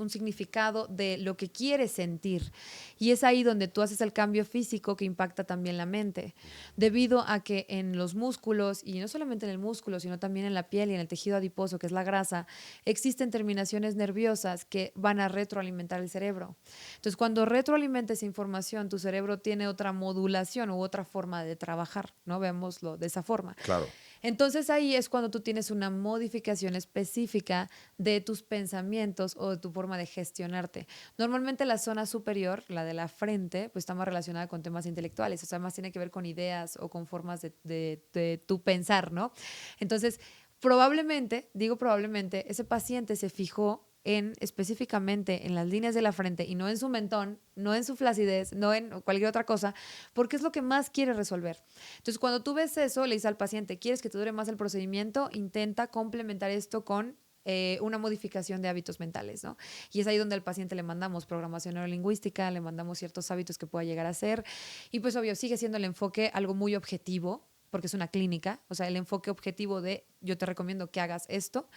un significado de lo que quieres sentir. Y es ahí donde tú haces el cambio físico que impacta también la mente. Debido a que en los músculos, y no solamente en el músculo, sino también en la piel y en el tejido adiposo, que es la grasa, existen terminaciones nerviosas que van a retroalimentar el cerebro. Entonces, cuando retroalimenta esa información, tu cerebro tiene otra modulación u otra forma de trabajar, ¿no? Veámoslo de esa forma. Claro. Entonces ahí es cuando tú tienes una modificación específica de tus pensamientos o de tu forma de gestionarte. Normalmente la zona superior, la de la frente, pues está más relacionada con temas intelectuales, o sea, más tiene que ver con ideas o con formas de tu pensar, ¿no? Entonces, probablemente, digo probablemente, ese paciente se fijó en específicamente en las líneas de la frente y no en su mentón, no en su flacidez, no en cualquier otra cosa, porque es lo que más quiere resolver. Entonces, cuando tú ves eso, le dices al paciente, ¿quieres que te dure más el procedimiento? Intenta complementar esto con una modificación de hábitos mentales, ¿no? Y es ahí donde al paciente le mandamos programación neurolingüística, le mandamos ciertos hábitos que pueda llegar a hacer y pues obvio, sigue siendo el enfoque algo muy objetivo, porque es una clínica, o sea, el enfoque objetivo de yo te recomiendo que hagas esto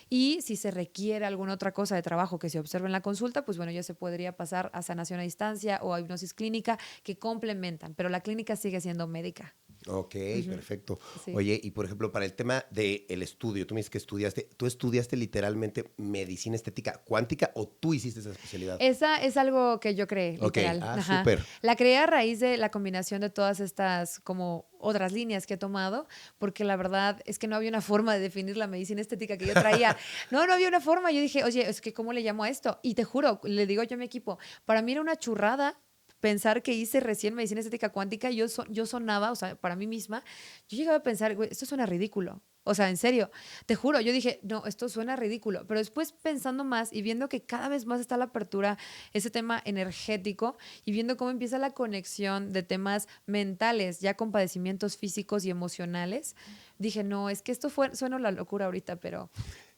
y si se requiere alguna otra cosa de trabajo que se observe en la consulta, pues bueno, ya se podría pasar a sanación a distancia o a hipnosis clínica que complementan, pero la clínica sigue siendo médica. Ok, Ujú. perfecto. Sí. Oye, y por ejemplo, para el tema del estudio, tú me dices que tú estudiaste literalmente medicina estética cuántica o tú hiciste esa especialidad. Esa es algo que yo creé, Ok, literal. Ajá. súper. La creé a raíz de la combinación de todas estas como otras líneas que he tomado, porque la verdad es que no había una forma de definir la medicina estética que yo traía. No, no había una forma. Yo dije, oye, es que ¿cómo le llamo a esto? Y te juro, le digo yo a mi equipo, para mí era una churrada pensar que hice recién medicina estética cuántica. Yo sonaba, o sea, para mí misma, yo llegaba a pensar, güey, esto suena ridículo. O sea, en serio, te juro, yo dije, no, esto suena ridículo, pero después pensando más y viendo que cada vez más está la apertura, ese tema energético y viendo cómo empieza la conexión de temas mentales, ya con padecimientos físicos y emocionales, dije, no, es que esto suena la locura ahorita, pero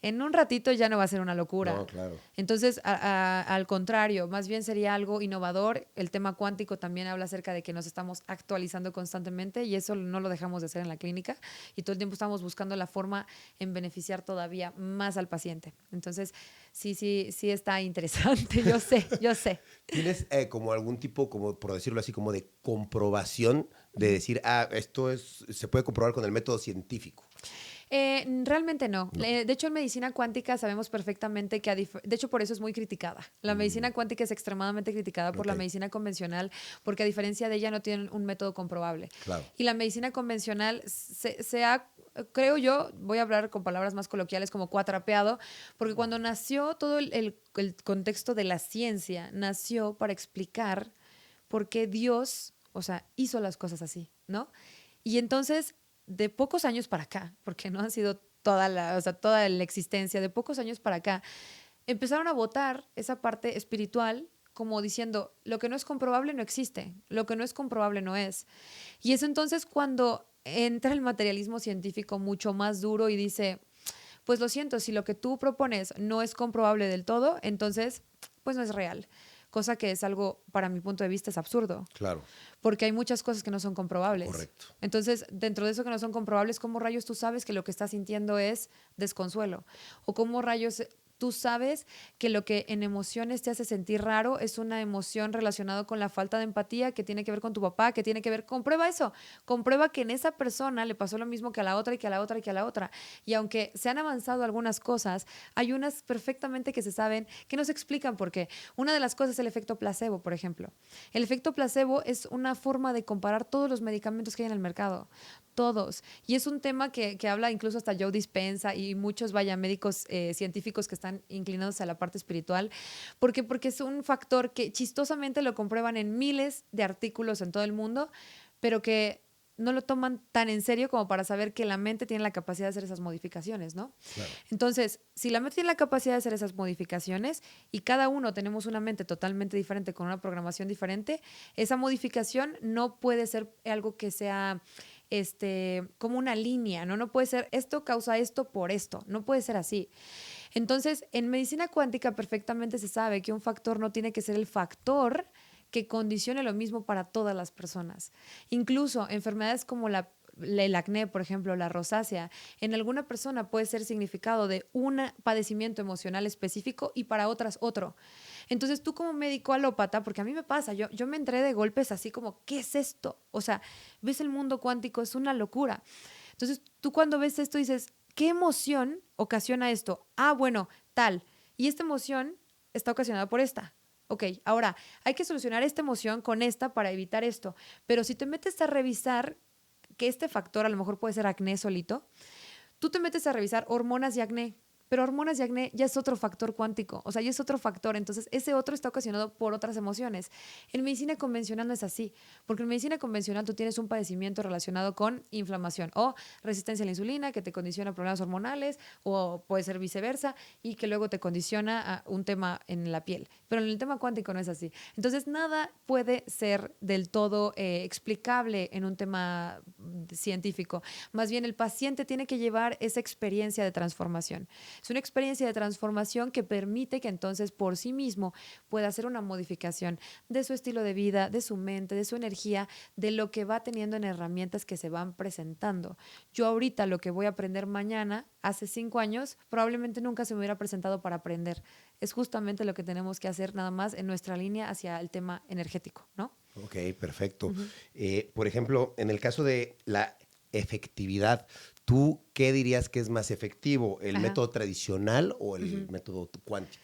en un ratito ya no va a ser una No, locura. claro. Entonces, al contrario, más bien sería algo innovador. El tema cuántico también habla acerca de que nos estamos actualizando constantemente y eso no lo dejamos de hacer en la clínica y todo el tiempo estamos buscando la forma en beneficiar todavía más al paciente. Entonces, sí está interesante, yo sé, yo sé. ¿Tienes como algún tipo, como por decirlo así, como de comprobación de Ujú. decir, se puede comprobar con el método científico? Realmente no. No. De hecho, en medicina cuántica sabemos perfectamente que, de hecho, por eso es muy criticada. La Mm, medicina cuántica es extremadamente criticada por ok, la medicina convencional porque a diferencia de ella no tienen un método comprobable. claro. Y la medicina convencional se ha, creo yo, voy a hablar con palabras más coloquiales, como cuatrapeado, porque cuando nació todo el contexto de la ciencia, nació para explicar por qué Dios, o sea, hizo las cosas así, ¿no? Y entonces de pocos años para acá, porque no han sido toda la existencia, de pocos años para acá, empezaron a votar esa parte espiritual como diciendo, lo que no es comprobable no existe, lo que no es comprobable no es. Y es entonces cuando entra el materialismo científico mucho más duro y dice, pues lo siento, si lo que tú propones no es comprobable del todo, entonces, pues no es real. Cosa que es algo, para mi punto de vista, es absurdo Claro, porque hay muchas cosas que no son comprobables. correcto. Entonces, dentro de eso que no son comprobables, ¿cómo rayos tú sabes que lo que estás sintiendo es desconsuelo? ¿O cómo rayos tú sabes que lo que en emociones te hace sentir raro es una emoción relacionada con la falta de empatía que tiene que ver con tu papá, que tiene que ver, comprueba eso, comprueba que en esa persona le pasó lo mismo que a la otra y que a la otra y que a la otra. Y aunque se han avanzado algunas cosas, hay unas perfectamente que se saben que no se explican por qué. Una de las cosas es el efecto placebo, por ejemplo. El efecto placebo es una forma de comparar todos los medicamentos que hay en el mercado, todos. Y es un tema que habla incluso hasta Joe Dispenza y muchos, vaya, médicos científicos que están inclinados a la parte espiritual. ¿Por qué? Porque es un factor que chistosamente lo comprueban en miles de artículos en todo el mundo, pero que no lo toman tan en serio como para saber que la mente tiene la capacidad de hacer esas modificaciones, ¿no? Claro. Entonces, si la mente tiene la capacidad de hacer esas modificaciones y cada uno tenemos una mente totalmente diferente con una programación diferente, esa modificación no puede ser algo que sea como una línea, ¿no? No puede ser esto causa esto por esto, no puede ser así. Entonces, en medicina cuántica perfectamente se sabe que un factor no tiene que ser el factor que condicione lo mismo para todas las personas. Incluso enfermedades como el acné, por ejemplo, la rosácea, en alguna persona puede ser significado de un padecimiento emocional específico y para otras otro. Entonces tú como médico alópata, porque a mí me pasa, yo me entré de golpes así como, ¿qué es esto? O sea, ves el mundo cuántico, es una locura. Entonces tú cuando ves esto dices, ¿qué emoción ocasiona esto? Ah, bueno, tal. Y esta emoción está ocasionada por esta. Ok, ahora hay que solucionar esta emoción con esta para evitar esto. Pero si te metes a revisar que este factor a lo mejor puede ser acné solito, tú te metes a revisar hormonas y acné, pero hormonas y acné ya es otro factor cuántico, o sea, ya es otro factor, entonces ese otro está ocasionado por otras emociones. En medicina convencional no es así, porque en medicina convencional tú tienes un padecimiento relacionado con inflamación o resistencia a la insulina que te condiciona problemas hormonales o puede ser viceversa y que luego te condiciona a un tema en la piel, pero en el tema cuántico no es así. Entonces nada puede ser del todo explicable en un tema científico. Más bien el paciente tiene que llevar esa experiencia de transformación. Es una experiencia de transformación que permite que entonces por sí mismo pueda hacer una modificación de su estilo de vida, de su mente, de su energía, de lo que va teniendo en herramientas que se van presentando. Yo ahorita lo que voy a aprender mañana, hace 5 años, probablemente nunca se me hubiera presentado para aprender. Es justamente lo que tenemos que hacer nada más en nuestra línea hacia el tema energético, ¿no? Ok, perfecto. Ujú. Por ejemplo, en el caso de la efectividad, ¿tú qué dirías que es más efectivo, el Ajá. método tradicional o el Ujú. método cuántico?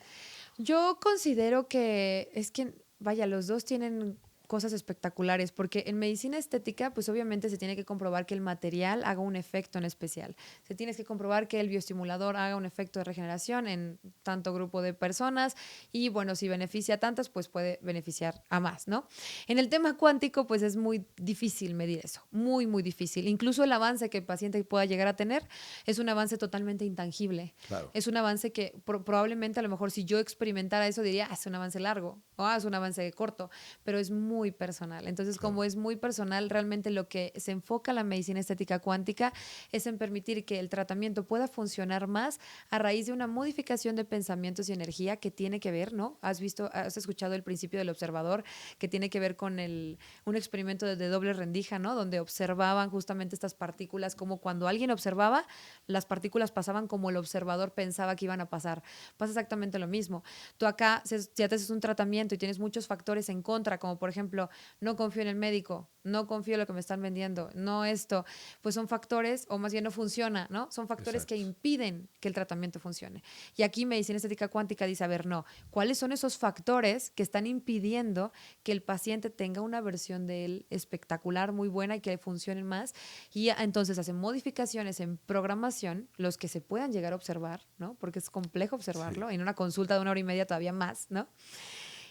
Yo considero que es que, vaya, los dos tienen cosas espectaculares, porque en medicina estética, pues obviamente se tiene que comprobar que el material haga un efecto en especial. Se tiene que comprobar que el bioestimulador haga un efecto de regeneración en tanto grupo de personas y bueno, si beneficia a tantas, pues puede beneficiar a más, ¿no? En el tema cuántico, pues es muy difícil medir eso, muy, muy difícil. Incluso el avance que el paciente pueda llegar a tener es un avance totalmente intangible. Claro. Es un avance que probablemente a lo mejor si yo experimentara eso diría, es un avance largo o es un avance corto, pero es muy personal. Entonces, Claro. como es muy personal, realmente lo que se enfoca la medicina estética cuántica es en permitir que el tratamiento pueda funcionar más a raíz de una modificación de pensamientos y energía que tiene que ver, ¿no? Has visto, has escuchado el principio del observador que tiene que ver con un experimento de doble rendija, ¿no? Donde observaban justamente estas partículas, como cuando alguien observaba, las partículas pasaban como el observador pensaba que iban a pasar. Pasa exactamente lo mismo. Tú acá, si ya te haces un tratamiento y tienes muchos factores en contra, como por ejemplo, no confío en el médico, no confío en lo que me están vendiendo, no esto, pues son factores, o más bien no funciona, ¿no? Son factores que Exacto. impiden que el tratamiento funcione. Y aquí medicina estética cuántica dice, a ver, no, ¿cuáles son esos factores que están impidiendo que el paciente tenga una versión de él espectacular, muy buena y que funcione más? Y entonces hacen modificaciones en programación, los que se puedan llegar a observar, ¿no? Porque es complejo Sí. observarlo. En una consulta de 1 hora y media todavía más, ¿no?